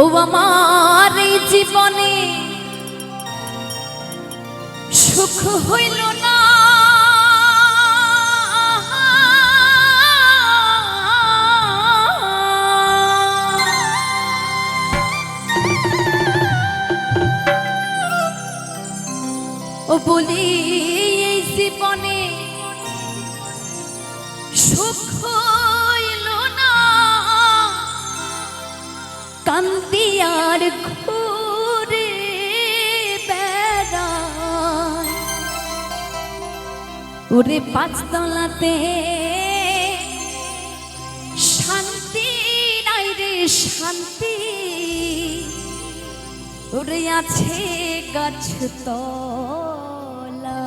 ও আমার এই জীবনে সুখ হইল না, ও বলি এই জীবনে সুখ হইল না, কান্দি আর ঘুরে বেড়াই। ওরে পাঁচতলাতে শান্তি নাই রে শান্তি, ওরে আছে গাছ তলা।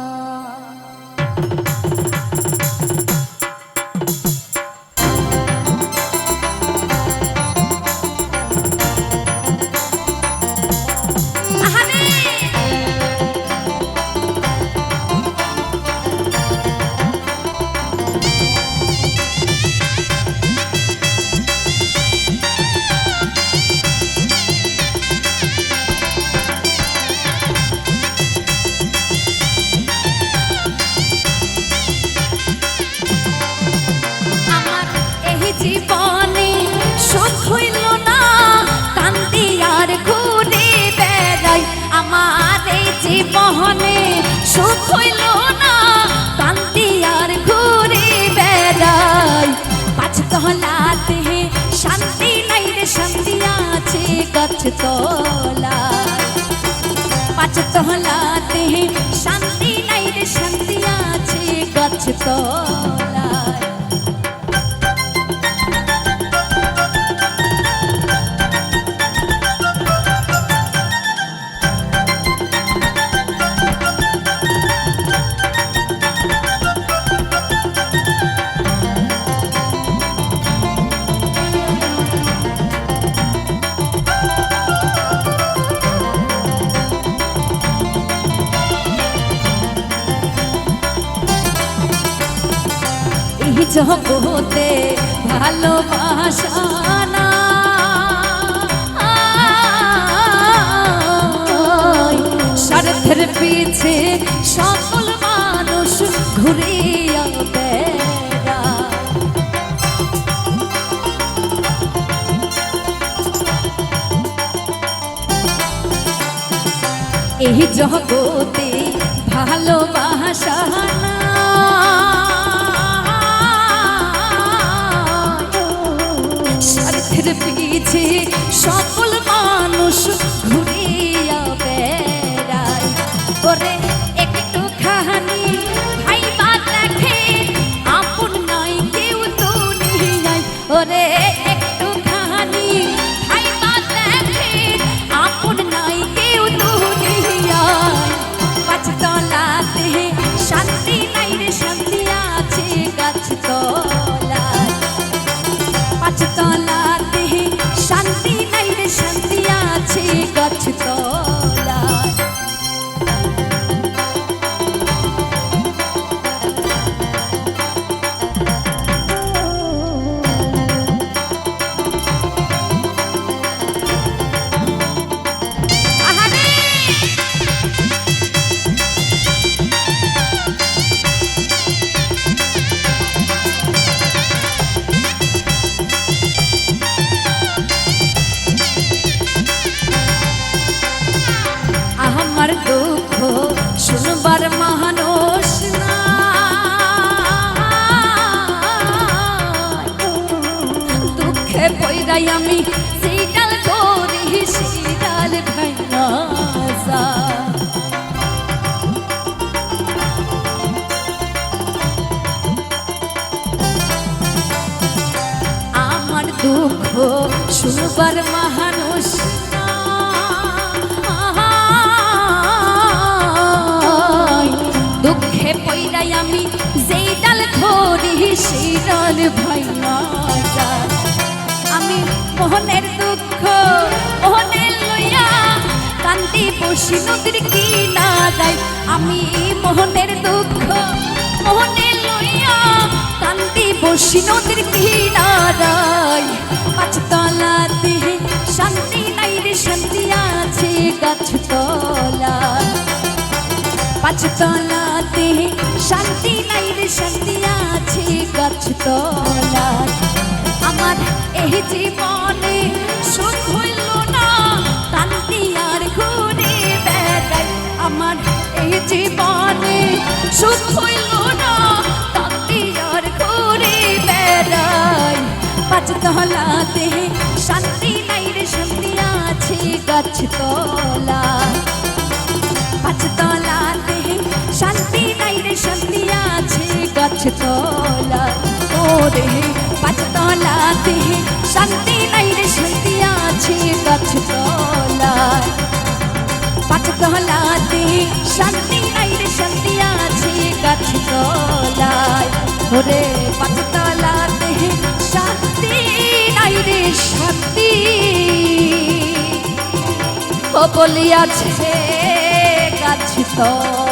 জীবনে সুখ হইল না, কান্দি আর ঘুরে বেড়াই। আমার এই জীবনে সুখ হইল না, কান্দি আর ঘুরে বেড়াই। পাঁচতলাতে শান্তি নাই রে শান্তি আছে গাছ তলায়। পাঁচতলাতে শান্তি নাই রে শান্তি আছে গাছ তলায়। জগতে ভালোবাসা না, স্বার্থের পিছে সকল মানুষ ঘুরিয়া বেড়ায়। এই জগতে ভালোবাসা না, স্বার্থের পিছে সকল মানুষ ঘুরিয়া বেড়ায়। করে একটু খানি ভাইবা দেখে আপন নাই কেউ তো নাই। ওরে একটু খানি ভাইবা দেখে আপন নাই কেউ তো নাই। পাঁচতলাতে শান্তি নাই রে শান্তি আছে গাছ তলায়। পাঁচতলাতে শান্তি নাই রে শান্তি আছে গাছ তলায়। আমার দুঃখ শুনবার মানুষ না, দুঃখে পইরাই আমি সেই ডাল করি সেই ডাল ভাঙা যায়। আমার দুঃখ শুনবার মানুষ না, দুঃখে পইরাই আমি যেই ডাল ধরি সেই ডাল ভাঙা যায়। আমি মোহনের দুঃখ মোহনের লইয়া কান্দি বসি নদীর কিনারায়। আমি মোহনের দুঃখ মোহনের লইয়া কান্দি বসি নদীর কিনারায়। পাঁচতলাতে শান্তি। পাঁচতলাতে শান্তি নাই রে শান্তি আছে গাছতলায় আমার এই জীবনে সুখ হইল না কান্তি আর ঘুরে বেড়াই আমার এই জীবনে সুখ হইল না কান্তি আর ঘুরে বেড়াই পাঁচতলাতে শান্তি নাই রে শান্তি আছে গাছতলায় পাঁচতলাতে শান্তি নাই রে শান্তি আছে গাছতলায় ওরে পাঁচতলাতে শান্তি নাই রে শান্তি আছে গাছতলায় পাঁচতলাতে শান্তি নাই রে শান্তি আছে গাছতলায় ওরে পাঁচতলাতে শান্তি নাই রে শান্তি ও বলিয়াছে গাছতলায়